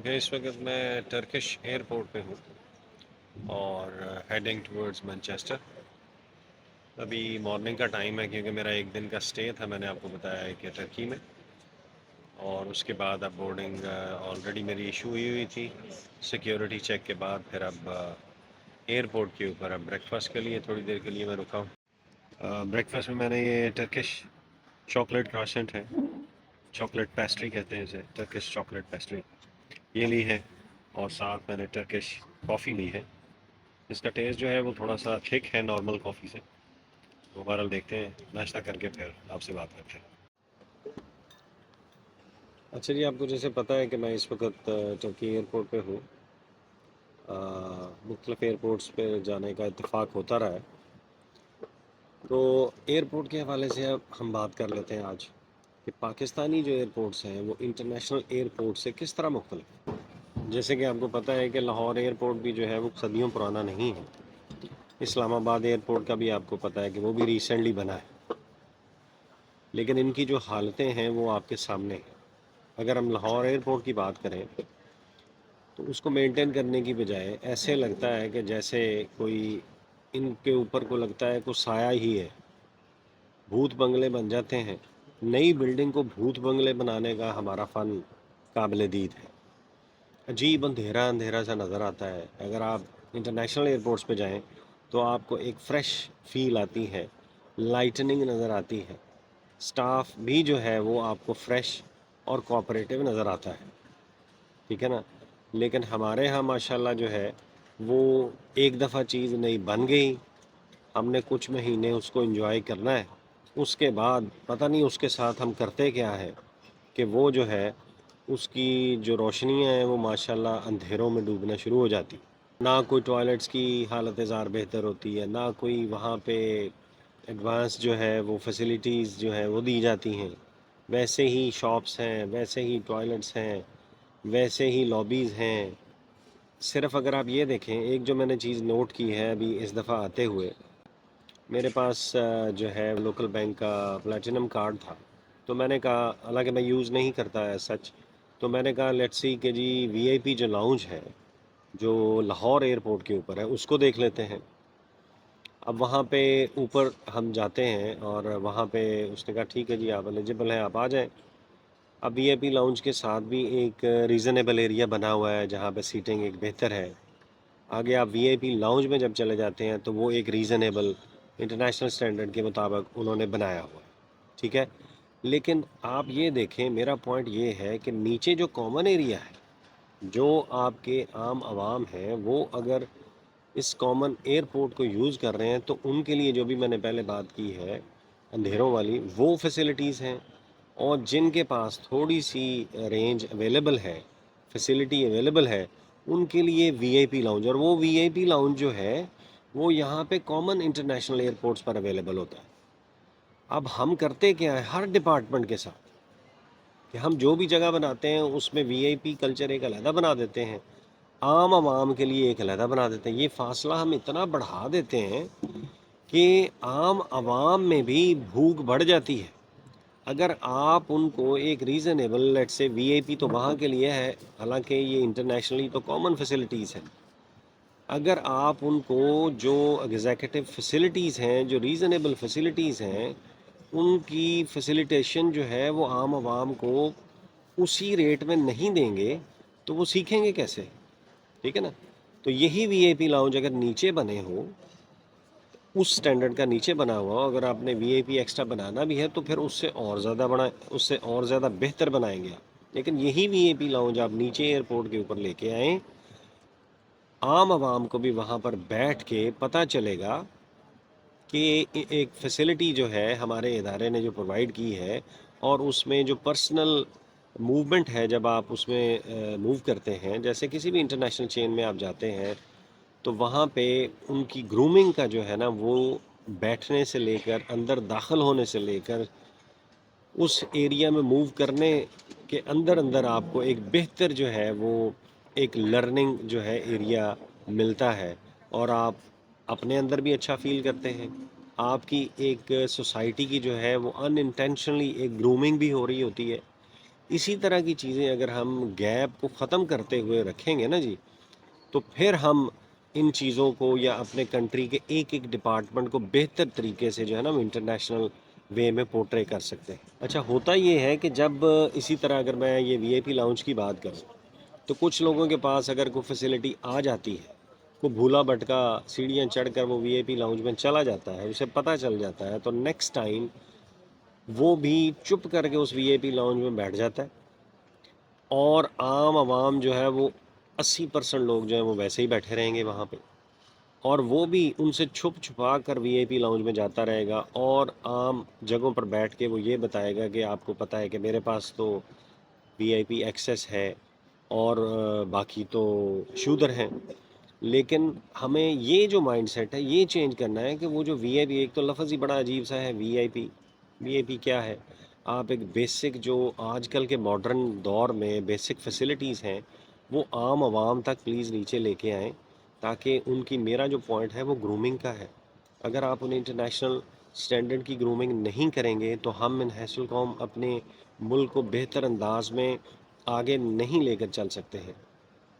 دیکھیں اس وقت میں ٹرکش ایئرپورٹ پہ ہوں اور ہیڈنگ ٹورڈز مانچسٹر. ابھی مارننگ کا ٹائم ہے کیونکہ میرا ایک دن کا سٹے تھا، میں نے آپ کو بتایا ہے کہ ٹرکی میں. اور اس کے بعد اب بورڈنگ آلریڈی میری ایشو ہوئی تھی سیکیورٹی چیک کے بعد. پھر اب ایئرپورٹ کے اوپر اب بریک فاسٹ کے لیے تھوڑی دیر کے لیے میں رکا ہوں. بریک فاسٹ میں نے یہ ٹرکش چاکلیٹ کراسنٹ ہے، چاکلیٹ پیسٹری کہتے ہیں اسے، ٹرکش چاکلیٹ پیسٹری یہ لی ہے. اور ساتھ میں نے ٹرکش کافی لی ہے. اس کا ٹیسٹ جو ہے وہ تھوڑا سا تھک ہے نارمل کافی سے. تو بہرحال دیکھتے ہیں، ناشتہ کر کے پھر آپ سے بات کرتے ہیں. اچھا جی، آپ کو جیسے پتہ ہے کہ میں اس وقت ٹرکی ایئرپورٹ پہ ہوں. مختلف ایئرپورٹس پہ جانے کا اتفاق ہوتا رہا ہے. تو ایئرپورٹ کے حوالے سے اب ہم بات کر لیتے ہیں آج کہ پاکستانی جو ایئرپورٹس ہیں وہ انٹرنیشنل ایئرپورٹ سے کس طرح مختلف ہیں. جیسے کہ آپ کو پتہ ہے کہ لاہور ایئرپورٹ بھی جو ہے وہ صدیوں پرانا نہیں ہے. اسلام آباد ایئرپورٹ کا بھی آپ کو پتہ ہے کہ وہ بھی ریسنٹلی بنا ہے. لیکن ان کی جو حالتیں ہیں وہ آپ کے سامنے ہیں. اگر ہم لاہور ایئرپورٹ کی بات کریں تو اس کو مینٹین کرنے کی بجائے ایسے لگتا ہے کہ جیسے کوئی ان کے اوپر کو لگتا ہے کوئی سایہ ہی ہے. بھوت بنگلے بن جاتے ہیں. نئی بلڈنگ کو بھوت بنگلے بنانے کا ہمارا فن قابل دید ہے. عجیب اندھیرا اندھیرا سا نظر آتا ہے. اگر آپ انٹرنیشنل ایئرپورٹس پہ جائیں تو آپ کو ایک فریش فیل آتی ہے، لائٹننگ نظر آتی ہے. سٹاف بھی جو ہے وہ آپ کو فریش اور کوآپریٹیو نظر آتا ہے. ٹھیک ہے نا. لیکن ہمارے ہاں ماشاءاللہ جو ہے وہ ایک دفعہ چیز نئی بن گئی، ہم نے کچھ مہینے اس کو انجوائے کرنا ہے. اس کے بعد پتہ نہیں اس کے ساتھ ہم کرتے کیا ہے کہ وہ جو ہے اس کی جو روشنیاں ہیں وہ ماشاءاللہ اندھیروں میں ڈوبنا شروع ہو جاتی. نہ کوئی ٹوائلٹس کی حالت زار بہتر ہوتی ہے، نہ کوئی وہاں پہ ایڈوانس جو ہے وہ فیسیلیٹیز جو ہے وہ دی جاتی ہیں. ویسے ہی شاپس ہیں، ویسے ہی ٹوائلٹس ہیں، ویسے ہی لابیز ہیں. صرف اگر آپ یہ دیکھیں، ایک جو میں نے چیز نوٹ کی ہے ابھی اس دفعہ آتے ہوئے، میرے پاس جو ہے لوکل بینک کا پلیٹینم کارڈ تھا. تو میں نے کہا، حالانکہ میں یوز نہیں کرتا ہے سچ، تو میں نے کہا لیٹس سی کہ جی وی آئی پی جو لاؤنج ہے جو لاہور ایئرپورٹ کے اوپر ہے اس کو دیکھ لیتے ہیں. اب وہاں پہ اوپر ہم جاتے ہیں اور وہاں پہ اس نے کہا ٹھیک ہے جی آپ ایلیجبل ہیں، آپ آ جائیں. اب وی آئی پی لاؤنج کے ساتھ بھی ایک ریزنیبل ایریا بنا ہوا ہے جہاں پہ سیٹنگ ایک بہتر ہے. آگے آپ وی آئی پی لاؤنج میں جب چلے جاتے ہیں تو وہ ایک ریزنیبل انٹرنیشنل سٹینڈرڈ کے مطابق انہوں نے بنایا ہوا ہے. ٹھیک ہے. لیکن آپ یہ دیکھیں، میرا پوائنٹ یہ ہے کہ نیچے جو کامن ایریا ہے، جو آپ کے عام عوام ہیں، وہ اگر اس کامن ایئرپورٹ کو یوز کر رہے ہیں تو ان کے لیے جو بھی میں نے پہلے بات کی ہے اندھیروں والی، وہ فیسلٹیز ہیں. اور جن کے پاس تھوڑی سی رینج اویلیبل ہے، فیسلٹی اویلیبل ہے، ان کے لیے وی آئی پی لاؤنج. اور وہ وی آئی پی لاؤنج جو ہے وہ یہاں پہ کامن انٹرنیشنل ایئرپورٹس پر اویلیبل ہوتا ہے. اب ہم کرتے کیا ہے ہر ڈپارٹمنٹ کے ساتھ کہ ہم جو بھی جگہ بناتے ہیں اس میں وی آئی پی کلچر ایک علیحدہ بنا دیتے ہیں، عام عوام کے لیے ایک علیحدہ بنا دیتے ہیں. یہ فاصلہ ہم اتنا بڑھا دیتے ہیں کہ عام عوام میں بھی بھوک بڑھ جاتی ہے. اگر آپ ان کو ایک ریزنیبل لیٹ سے وی آئی پی تو وہاں کے لیے ہے، حالانکہ یہ انٹرنیشنلی تو کامن فیسلٹیز ہیں. اگر آپ ان کو جو ایگزیکٹو فیسلٹیز ہیں، جو ریزنیبل فیسلٹیز ہیں، ان کی فیسیلیٹیشن جو ہے وہ عام عوام کو اسی ریٹ میں نہیں دیں گے تو وہ سیکھیں گے کیسے. ٹھیک ہے نا. تو یہی وی آئی پی لاؤنج اگر نیچے بنے ہو، اس سٹینڈرڈ کا نیچے بنا ہوا ہو، اگر آپ نے وی آئی پی ایکسٹرا بنانا بھی ہے تو پھر اس سے اور زیادہ بڑھائیں، اس سے اور زیادہ بہتر بنائیں گے. لیکن یہی وی آئی پی لاؤنج آپ نیچے ایئرپورٹ کے اوپر لے کے آئیں، عام عوام کو بھی وہاں پر بیٹھ کے پتہ چلے گا کہ ایک فیسلٹی جو ہے ہمارے ادارے نے جو پرووائڈ کی ہے، اور اس میں جو پرسنل موومنٹ ہے جب آپ اس میں موو کرتے ہیں، جیسے کسی بھی انٹرنیشنل چین میں آپ جاتے ہیں تو وہاں پہ ان کی گرومنگ کا جو ہے نا وہ بیٹھنے سے لے کر اندر داخل ہونے سے لے کر اس ایریا میں موو کرنے کے اندر اندر آپ کو ایک بہتر جو ہے وہ ایک لرننگ جو ہے ایریا ملتا ہے. اور آپ اپنے اندر بھی اچھا فیل کرتے ہیں. آپ کی ایک سوسائٹی کی جو ہے وہ ان انٹینشنلی ایک گرومنگ بھی ہو رہی ہوتی ہے. اسی طرح کی چیزیں اگر ہم گیپ کو ختم کرتے ہوئے رکھیں گے نا جی، تو پھر ہم ان چیزوں کو یا اپنے کنٹری کے ایک ایک ڈپارٹمنٹ کو بہتر طریقے سے جو ہے نا ہم انٹرنیشنل وے میں پورٹرے کر سکتے ہیں۔ اچھا، ہوتا یہ ہے کہ جب اسی طرح اگر میں یہ وی آئی پی لاؤنج کی بات کروں تو کچھ لوگوں کے پاس اگر کوئی فیسلٹی آ جاتی ہے، کوئی بھولا بھٹکا سیڑھیاں چڑھ کر وہ وی آئی پی لاؤنج میں چلا جاتا ہے، اسے پتہ چل جاتا ہے، تو نیکسٹ ٹائم وہ بھی چپ کر کے اس وی آئی پی لاؤنج میں بیٹھ جاتا ہے، اور عام عوام جو ہے وہ 80% لوگ جو ہیں وہ ویسے ہی بیٹھے رہیں گے وہاں پہ، اور وہ بھی ان سے چھپ چھپا کر وی آئی پی لاؤنج میں جاتا رہے گا، اور عام جگہوں پر بیٹھ کے وہ یہ بتائے گا کہ آپ کو پتہ ہے کہ میرے پاس تو وی آئی پی ایکسیس ہے اور باقی تو شودر ہیں۔ لیکن ہمیں یہ جو مائنڈ سیٹ ہے یہ چینج کرنا ہے کہ وہ جو وی آئی پی، ایک تو لفظ ہی بڑا عجیب سا ہے وی آئی پی، وی آئی پی کیا ہے؟ آپ ایک بیسک جو آج کل کے ماڈرن دور میں بیسک فیسلٹیز ہیں وہ عام عوام تک پلیز نیچے لے کے آئیں، تاکہ ان کی، میرا جو پوائنٹ ہے وہ گرومنگ کا ہے۔ اگر آپ انہیں انٹرنیشنل سٹینڈرڈ کی گرومنگ نہیں کریں گے تو ہم من حیث القوم اپنے ملک کو بہتر انداز میں آگے نہیں لے کر چل سکتے ہیں۔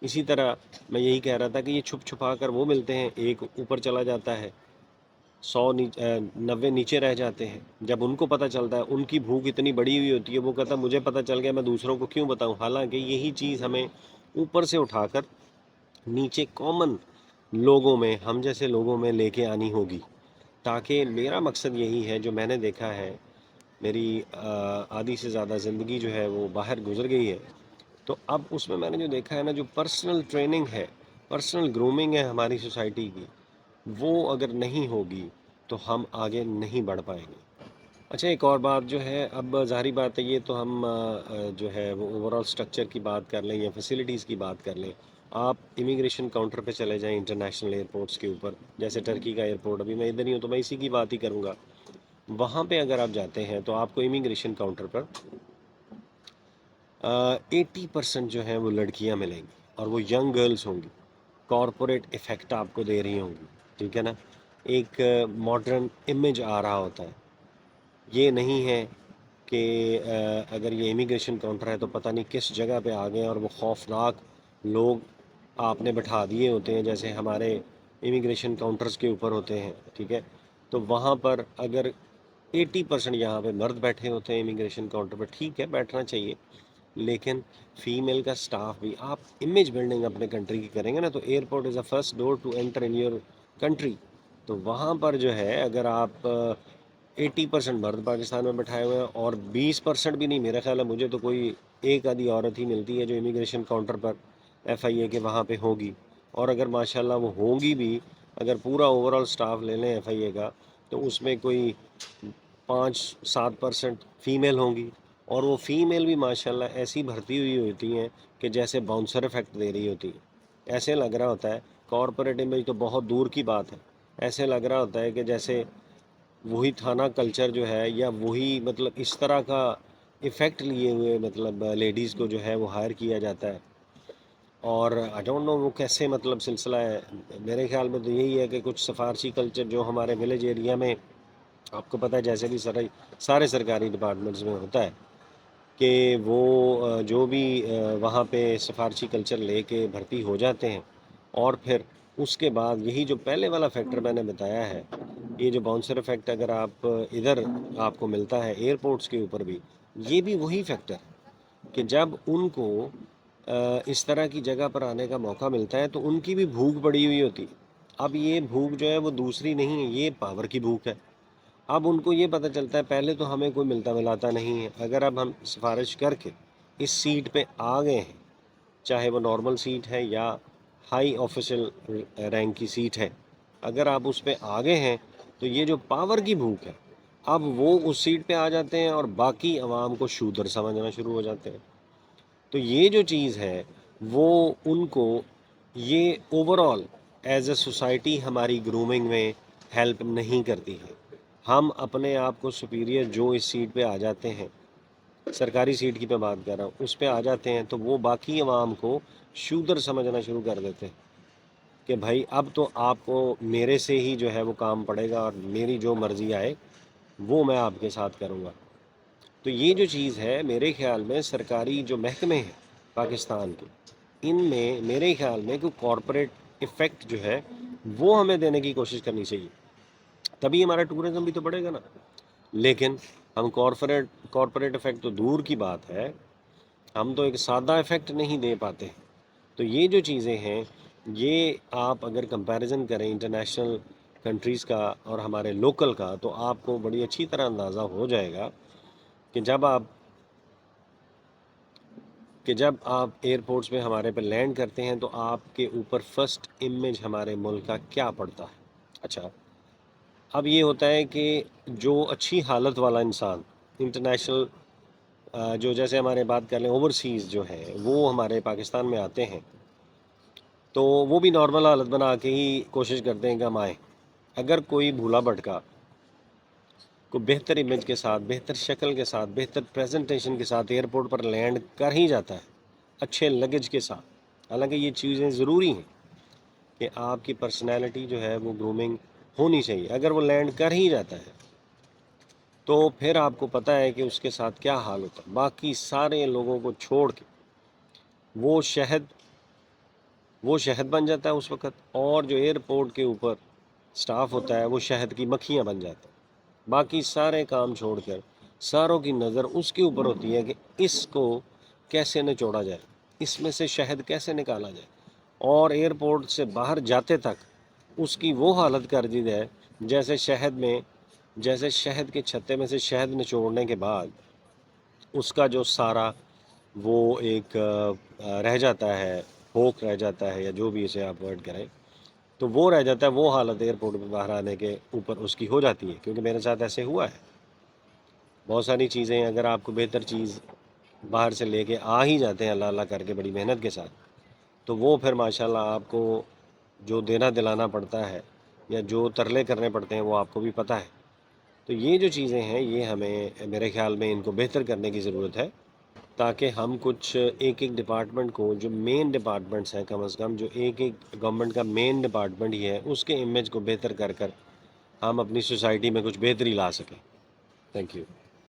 اسی طرح میں یہی کہہ رہا تھا کہ یہ چھپ چھپا کر وہ ملتے ہیں، ایک اوپر چلا جاتا ہے، 90 نیچے رہ جاتے ہیں۔ جب ان کو پتہ چلتا ہے، ان کی بھوک اتنی بڑی ہوئی ہوتی ہے، وہ کہتا ہے مجھے پتہ چل گیا، میں دوسروں کو کیوں بتاؤں؟ حالانکہ یہی چیز ہمیں اوپر سے اٹھا کر نیچے کامن لوگوں میں، ہم جیسے لوگوں میں لے کے آنی ہوگی، تاکہ میرا مقصد یہی ہے جو میں نے دیکھا ہے، میری آدھی سے زیادہ زندگی جو ہے وہ باہر گزر گئی ہے، تو اب اس میں نے جو دیکھا ہے نا، جو پرسنل ٹریننگ ہے، پرسنل گرومنگ ہے ہماری سوسائٹی کی، وہ اگر نہیں ہوگی تو ہم آگے نہیں بڑھ پائیں گے۔ اچھا، ایک اور بات جو ہے، اب ظاہری بات ہے یہ تو ہم جو ہے وہ اوور آل اسٹرکچر کی بات کر لیں یا فیسلٹیز کی بات کر لیں۔ آپ امیگریشن کاؤنٹر پہ چلے جائیں انٹرنیشنل ایئرپورٹس کے اوپر، جیسے ٹرکی کا ایئرپورٹ، ابھی میں ادھر ہی ہوں تو میں اسی کی بات ہی کروں گا۔ وہاں پہ اگر آپ جاتے ہیں تو آپ کو امیگریشن کاؤنٹر پر 80% جو ہیں وہ لڑکیاں ملیں گی، اور وہ ینگ گرلز ہوں گی، کارپوریٹ ایفیکٹ آپ کو دے رہی ہوں گی، ٹھیک ہے نا؟ ایک ماڈرن امیج آ رہا ہوتا ہے۔ یہ نہیں ہے کہ اگر یہ امیگریشن کاؤنٹر ہے تو پتہ نہیں کس جگہ پہ آ گئے اور وہ خوفناک لوگ آپ نے بٹھا دیے ہوتے ہیں، جیسے ہمارے امیگریشن کاؤنٹرز کے اوپر ہوتے ہیں، ٹھیک ہے؟ تو وہاں پر اگر 80% یہاں پہ مرد بیٹھے ہوتے ہیں امیگریشن کاؤنٹر پر، ٹھیک ہے بیٹھنا چاہیے، لیکن فیمیل کا سٹاف بھی، آپ امیج بلڈنگ اپنے کنٹری کی کریں گے نا، تو airport is a first door to enter in your country, تو وہاں پر جو ہے اگر آپ 80% مرد پاکستان میں بٹھائے ہوئے ہیں اور 20% بھی نہیں، میرا خیال ہے مجھے تو کوئی ایک آدھی عورت ہی ملتی ہے جو امیگریشن کاؤنٹر پر ایف آئی اے کے وہاں پہ ہوگی، اور اگر ماشاءاللہ وہ ہوگی بھی، اگر پورا اوور آل سٹاف لے لیں ایف آئی اے کا، تو اس میں کوئی 5-7% فیمیل ہوں گی، اور وہ فیمیل بھی ماشاءاللہ ایسی بھرتی ہوئی ہوتی ہیں کہ جیسے باؤنسر افیکٹ دے رہی ہوتی ہے، ایسے لگ رہا ہوتا ہے، کارپوریٹ امیج تو بہت دور کی بات ہے، ایسے لگ رہا ہوتا ہے کہ جیسے وہی تھانہ کلچر جو ہے، یا وہی مطلب اس طرح کا ایفیکٹ لیے ہوئے مطلب لیڈیز کو جو ہے وہ ہائر کیا جاتا ہے، اور آئی ڈونٹ نو وہ کیسے مطلب سلسلہ ہے۔ میرے خیال میں تو یہی ہے کہ کچھ سفارشی کلچر جو ہمارے ولیج ایریا میں، آپ کو پتہ ہے جیسے بھی سارے سرکاری ڈپارٹمنٹس میں ہوتا ہے، کہ وہ جو بھی وہاں پہ سفارشی کلچر لے کے بھرتی ہو جاتے ہیں، اور پھر اس کے بعد یہی جو پہلے والا فیکٹر میں نے بتایا ہے، یہ جو باؤنسر افیکٹ اگر آپ ادھر آپ کو ملتا ہے ایئرپورٹس کے اوپر بھی، یہ بھی وہی فیکٹر کہ جب ان کو اس طرح کی جگہ پر آنے کا موقع ملتا ہے تو ان کی بھی بھوک بڑی ہوئی ہوتی ہے۔ اب یہ بھوک جو ہے وہ دوسری نہیں ہے، یہ پاور کی بھوک ہے۔ اب ان کو یہ پتہ چلتا ہے، پہلے تو ہمیں کوئی ملتا ملاتا نہیں ہے، اگر اب ہم سفارش کر کے اس سیٹ پہ آ گئے ہیں، چاہے وہ نارمل سیٹ ہے یا ہائی آفیشل رینک کی سیٹ ہے، اگر آپ اس پہ آگے ہیں تو یہ جو پاور کی بھوک ہے، اب وہ اس سیٹ پہ آ جاتے ہیں اور باقی عوام کو شودر سمجھنا شروع ہو جاتے ہیں۔ تو یہ جو چیز ہے وہ ان کو، یہ over all as a society ہماری گرومنگ میں ہیلپ نہیں کرتی ہے۔ ہم اپنے آپ کو سپیریئر جو اس سیٹ پہ آ جاتے ہیں، سرکاری سیٹ کی میں بات کر رہا ہوں، اس پہ آ جاتے ہیں تو وہ باقی عوام کو شودر سمجھنا شروع کر دیتے ہیں کہ بھائی اب تو آپ کو میرے سے ہی جو ہے وہ کام پڑے گا، اور میری جو مرضی آئے وہ میں آپ کے ساتھ کروں گا۔ تو یہ جو چیز ہے میرے خیال میں سرکاری جو محکمے ہیں پاکستان کے، ان میں میرے خیال میں کوئی کارپوریٹ ایفیکٹ جو ہے وہ ہمیں دینے کی کوشش کرنی چاہیے، تبھی ہمارا ٹورزم بھی تو بڑھے گا نا۔ لیکن ہم کارپوریٹ ایفیکٹ تو دور کی بات ہے، ہم تو ایک سادہ ایفیکٹ نہیں دے پاتے۔ تو یہ جو چیزیں ہیں یہ آپ اگر کمپیریزن کریں انٹرنیشنل کنٹریز کا اور ہمارے لوکل کا، تو آپ کو بڑی اچھی طرح اندازہ ہو جائے گا کہ جب آپ ایئرپورٹس میں ہمارے پہ لینڈ کرتے ہیں تو آپ کے اوپر فرسٹ امیج ہمارے ملک کا کیا پڑتا ہے۔ اچھا، اب یہ ہوتا ہے کہ جو اچھی حالت والا انسان انٹرنیشنل جو جیسے ہمارے بات کر لیں اوورسیز جو ہے وہ ہمارے پاکستان میں آتے ہیں، تو وہ بھی نارمل حالت بنا کے ہی کوشش کرتے ہیں کہ ہم آئیں۔ اگر کوئی بھولا بھٹکا کو بہتر امیج کے ساتھ، بہتر شکل کے ساتھ، بہتر پریزنٹیشن کے ساتھ ایئرپورٹ پر لینڈ کر ہی جاتا ہے اچھے لگیج کے ساتھ، حالانکہ یہ چیزیں ضروری ہیں کہ آپ کی پرسنالٹی جو ہے وہ گرومنگ ہونی چاہیے، اگر وہ لینڈ کر ہی جاتا ہے تو پھر آپ کو پتہ ہے کہ اس کے ساتھ کیا حال ہوتا ہے، باقی سارے لوگوں کو چھوڑ کے وہ شہد بن جاتا ہے اس وقت، اور جو ایئرپورٹ کے اوپر سٹاف ہوتا ہے وہ شہد کی مکھیاں بن جاتا ہے۔ باقی سارے کام چھوڑ کر ساروں کی نظر اس کے اوپر ہوتی ہے کہ اس کو کیسے نچوڑا جائے، اس میں سے شہد کیسے نکالا جائے، اور ایئرپورٹ سے باہر جاتے تک اس کی وہ حالت کر دی جائے جیسے شہد کے چھتے میں سے شہد نچوڑنے کے بعد اس کا جو سارا وہ ایک رہ جاتا ہے، ہوک رہ جاتا ہے، یا جو بھی اسے آپ ورڈ کریں، تو وہ رہ جاتا ہے، وہ حالت ایئرپورٹ پہ باہر آنے کے اوپر اس کی ہو جاتی ہے، کیونکہ میرے ساتھ ایسے ہوا ہے۔ بہت ساری چیزیں اگر آپ کو بہتر چیز باہر سے لے کے آ ہی جاتے ہیں اللہ اللہ کر کے بڑی محنت کے ساتھ، تو وہ پھر ماشاءاللہ آپ کو جو دینا دلانا پڑتا ہے یا جو ترلے کرنے پڑتے ہیں وہ آپ کو بھی پتہ ہے۔ تو یہ جو چیزیں ہیں یہ ہمیں میرے خیال میں ان کو بہتر کرنے کی ضرورت ہے، تاکہ ہم کچھ ایک ڈپارٹمنٹ کو، جو مین ڈپارٹمنٹس ہیں کم از کم، جو ایک گورنمنٹ کا مین ڈپارٹمنٹ ہی ہے، اس کے امیج کو بہتر کر ہم اپنی سوسائٹی میں کچھ بہتری لا سکیں۔ Thank you.